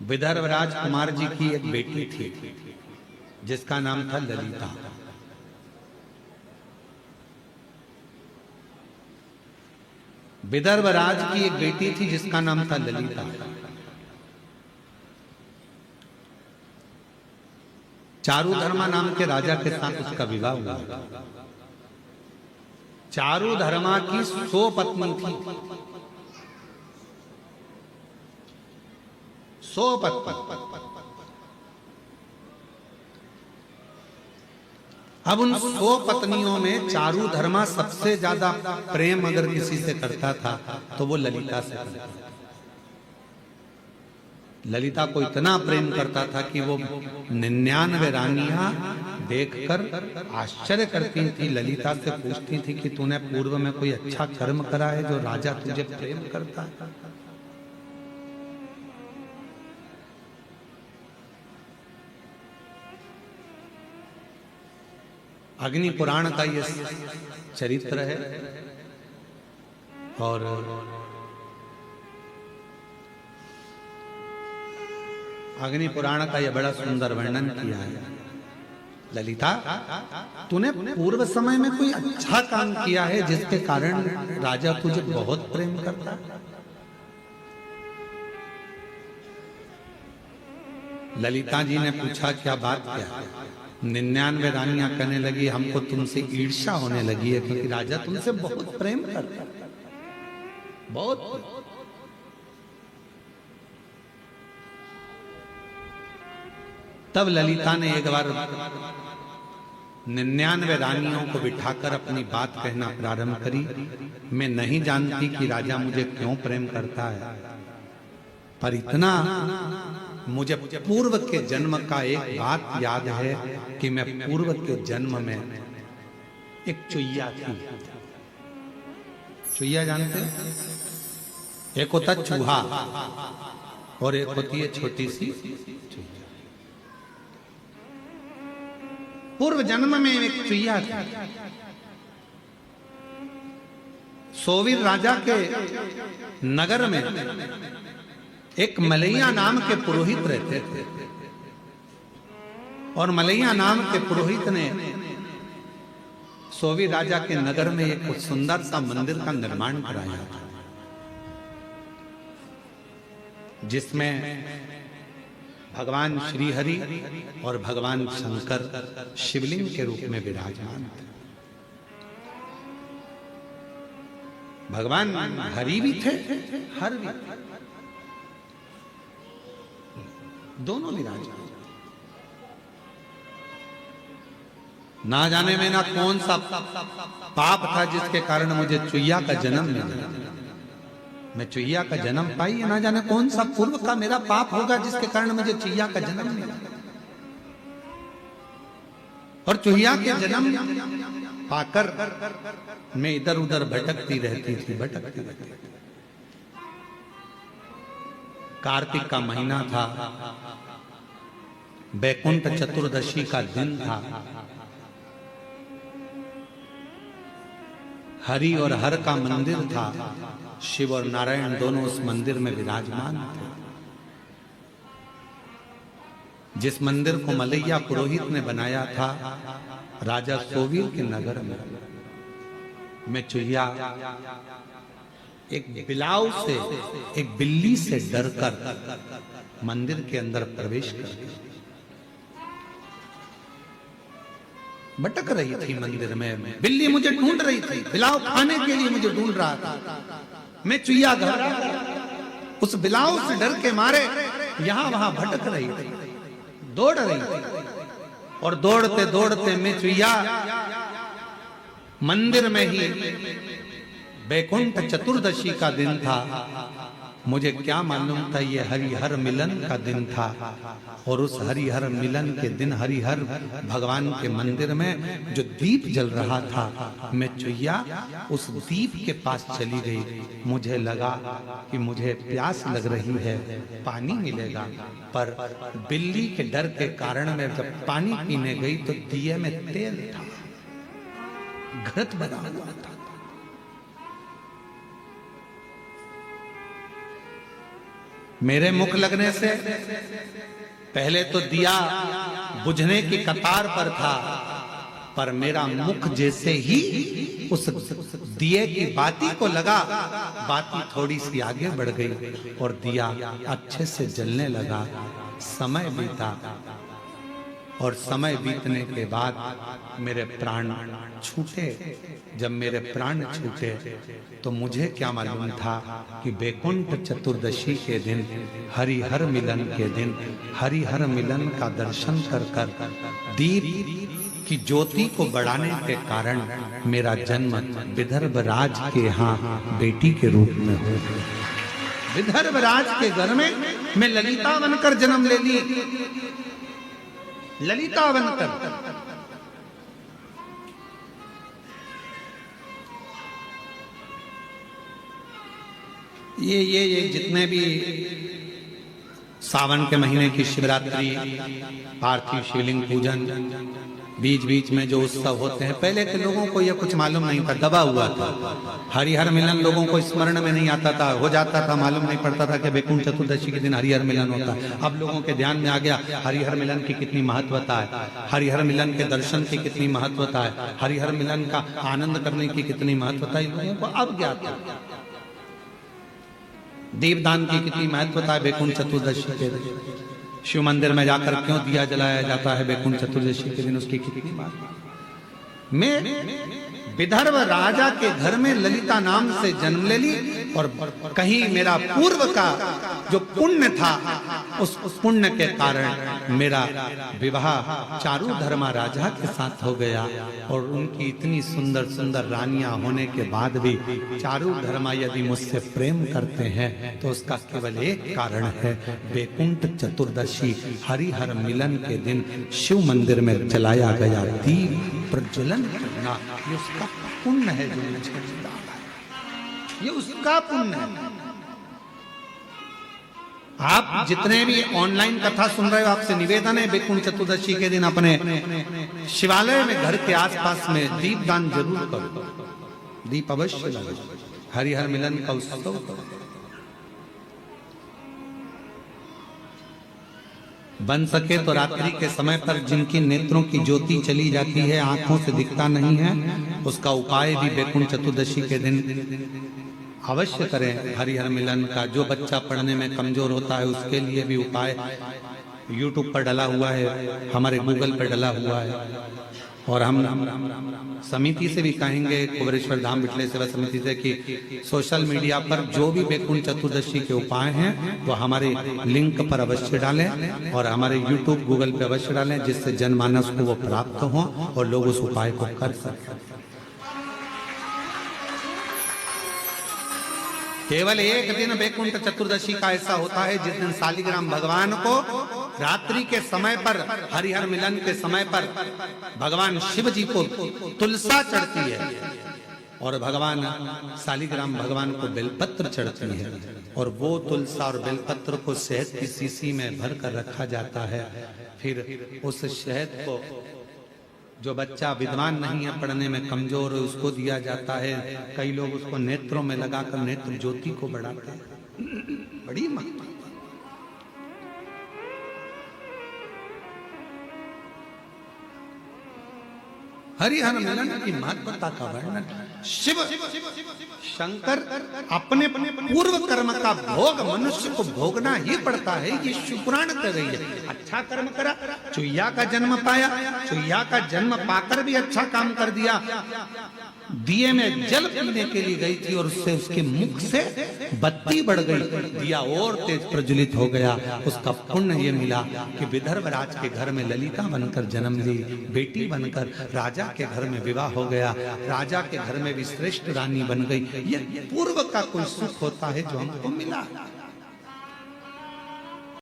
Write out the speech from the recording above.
विदर्भ राजकुमार जी की एक बेटी थी जिसका नाम था ललिता। विदर्भ राज की एक बेटी थी जिसका नाम था ललिता। चारुधर्मा नाम के राजा के साथ उसका विवाह हुआ। चारुधर्मा की 100 पत्नी थी, 100 पत्नी। अब उन 100 पत्नियों में चारुधर्मा सबसे ज्यादा प्रेम अगर किसी से करता था तो वो ललिता से करता था। ललिता को इतना प्रेम करता था कि वो 99 रानियां देखकर आश्चर्य करती थी। ललिता से पूछती थी कि तूने पूर्व में कोई अच्छा कर्म करा है जो राजा तुझे प्रेम करता है? अग्नि पुराण का ये चरित्र है और अग्नि पुराण का यह बड़ा सुंदर वर्णन किया है। ललिता, तूने पूर्व समय में कोई अच्छा काम किया है जिसके कारण राजा तुझे बहुत प्रेम करता है? ललिता जी ने पूछा, क्या बात क्या है? 99 रानियां कहने लगी, हमको तुमसे ईर्ष्या होने लगी है क्योंकि राजा तुमसे बहुत प्रेम करता है, बहुत। तब ललिता ने एक बार 99 रानियों को बिठाकर अपनी बात कहना प्रारंभ करी। मैं नहीं जानती कि राजा मुझे क्यों प्रेम करता है, पर इतना मुझे पूर्व के जन्म का एक बात याद है कि मैं पूर्व के जन्म में एक चुईया थी। चुईया जानते हैं? एक होता चूहा और एक होती है छोटी सी चुईया। पूर्व जन्म में एक चुईया थी। सोवीर राजा के नगर में एक मलैया नाम के पुरोहित रहते थे और मलैया नाम के पुरोहित ने सोवीर राजा के नगर में एक सुंदर सा मंदिर का निर्माण कराया था, जिसमें भगवान श्री हरि और भगवान शंकर शिवलिंग के रूप में विराजमान थे। भगवान हरि भी थे, हर भी थे, दोनों विराजमान। ना जाने में ना कौन सा पाप था जिसके कारण मुझे चुईया का जन्म मिला। मैं चुईया का जन्म पाई, ना जाने कौन सा पूर्व का मेरा पाप होगा जिसके कारण मुझे चुईया का जन्म मिला। और चुईया के जन्म पाकर मैं इधर उधर भटकती रहती थी, भटकती रहती थी। कार्तिक का महीना था, बैकुंठ चतुर्दशी का दिन था। हरि और हर का मंदिर था। शिव और नारायण दोनों उस मंदिर में विराजमान थे। जिस मंदिर को मलैया पुरोहित ने बनाया था राजा सोवीर के नगर में, मैं चुईया एक बिलाव से, एक बिल्ली से डरकर मंदिर के अंदर प्रवेश कर गई। भटक रही थी मंदिर में, बिल्ली मुझे ढूंढ रही थी, बिलाव खाने के लिए मुझे ढूंढ रहा था। मैं चुईया घबरा, उस बिलाव से डर के मारे यहां वहां भटक रही थी, दौड़ रही थी। और दौड़ते दौड़ते मैं चुईया मंदिर में ही, बैकुंठ चतुर्दशी का दिन था, मुझे क्या मालूम था ये हरिहर मिलन का दिन था। और उस हरिहर मिलन के दिन हरिहर भगवान के मंदिर में जो दीप जल रहा था, मैं चुईया उस दीप के पास चली गई। मुझे लगा कि मुझे प्यास लग रही है, पानी मिलेगा, पर बिल्ली के डर के कारण मैं जब पानी पीने गई तो दिए में तेल था, घृत बना हुआ था। मेरे मुख लगने से पहले तो दिया बुझने की कतार पर था, पर मेरा मुख जैसे ही उस दिए की बाती को लगा, बाती थोड़ी सी आगे बढ़ गई और दिया अच्छे से जलने लगा। समय बीता और समय बीतने के बाद मेरे प्राण छूटे। जब मेरे प्राण छूटे तो मुझे क्या मालूम था कि बैकुंठ चतुर्दशी के दिन, हरिहर मिलन के दिन, हरिहर मिलन का दर्शन कर कर दीप की ज्योति को बढ़ाने के कारण मेरा जन्म विदर्भ राज के यहाँ बेटी के रूप में हो गया। विदर्भ राज के घर में मैं ललिता बनकर जन्म ले ली, ललिता बनकर। ये जितने भी सावन के महीने की शिवरात्रि, पार्थिव शिवलिंग पूजन, बीच बीच में जो उत्सव होते हैं, पहले के लोगों को यह कुछ मालूम नहीं था, दबा हुआ था। हरिहर मिलन लोगों को स्मरण में नहीं आता था, हो जाता था, मालूम नहीं पड़ता था कि बैकुंठ चतुर्दशी के दिन हरिहर मिलन होता है। अब लोगों के ध्यान में आ गया हरिहर मिलन की कितनी महत्वता है, हरिहर मिलन के दर्शन की कितनी महत्वता है, हरिहर मिलन का आनंद करने की कितनी महत्वता है, लोगों को अब ज्ञात है। दीपदान की कितनी महत्वता है बैकुंठ चतुर्दशी के दिन, शिव मंदिर में जाकर क्यों दिया जलाया जाता है बैकुंठ चतुर्दशी के दिन, उसकी कितनी बात। मैं विदर्भ राजा के घर में ललिता नाम से जन्म ले ली और कहीं मेरा पूर्व का जो पुण्य था, उस पुण्य के कारण मेरा विवाह चारुधर्मा राजा के साथ हो गया। और उनकी इतनी सुंदर सुंदर रानियां होने के बाद भी चारुधर्मा यदि मुझसे प्रेम करते हैं तो उसका केवल एक कारण है, बैकुंठ चतुर्दशी हरिहर मिलन के दिन शिव मंदिर में जलाया गया दीप प्रज्वलन करना, ये उसका पुण्य है जो मुझे मिला है, ये उसका पुण्य है। आप जितने भी ऑनलाइन कथा सुन रहे हो, आपसे निवेदन है बैकुंठ चतुर्दशी के दिन अपने शिवालय में, घर के आसपास में दीपदान जरूर करो, दीप अवश्य लगाओ, हरिहर मिलन का उत्सव करो। बन सके तो रात्रि के समय पर जिनकी नेत्रों की ज्योति चली जाती है, आंखों से दिखता नहीं है, उसका उपाय भी बैकुंठ चतुर्दशी के दिन अवश्य करें हरिहर मिलन का। जो बच्चा पढ़ने में कमजोर होता है उसके लिए भी उपाय YouTube पर डला हुआ है, हमारे गूगल पर डला हुआ है। और हम समिति से भी कहेंगे, कुबेरेश्वर धाम विठले सेवा समिति से, कि सोशल मीडिया पर जो भी बैकुंठ चतुर्दशी के उपाय हैं वो हमारे लिंक पर अवश्य डालें और हमारे YouTube गूगल पे अवश्य डालें, जिससे जनमानस को वो प्राप्त हो और लोग उस उपाय को कर सकें। केवल एक दिन बैकुंठ चतुर्दशी का ऐसा होता है जिस दिन शालिग्राम भगवान को रात्रि के समय पर, हरिहर मिलन के समय पर भगवान शिव जी को तुलसा चढ़ती है और भगवान शालिग्राम भगवान को बेलपत्र चढ़ती है, और वो तुलसा और बेलपत्र को शहद की शीशी में भर कर रखा जाता है। फिर उस शहद को जो बच्चा विद्वान नहीं है, पढ़ने में कमजोर है, उसको दिया जाता है। कई लोग उसको नेत्रों में लगाकर नेत्र ज्योति को बढ़ाते हैं। बड़ी महत्व। हरिहर मिलन की महत्वता का वर्णन शिव शंकर अपने पूर्व कर्म का भोग मनुष्य को भोगना ही पड़ता है, ये शिव पुराण कर रही है। अच्छा कर्म करा, चुईया का जन्म पाया, चुईया का जन्म पाकर भी अच्छा काम कर दिया। दिए में जल पीने के लिए गई थी और उससे उसके मुख से बत्ती बढ़ गई, दिया और तेज प्रज्वलित हो गया। उसका पुण्य ये मिला कि विदर्भ राज के घर में ललिता बनकर जन्म ली, बेटी बनकर राजा के घर में विवाह हो गया, राजा के घर में भी श्रेष्ठ रानी बन गई। ये पूर्व का कोई सुख होता है जो हमको मिला।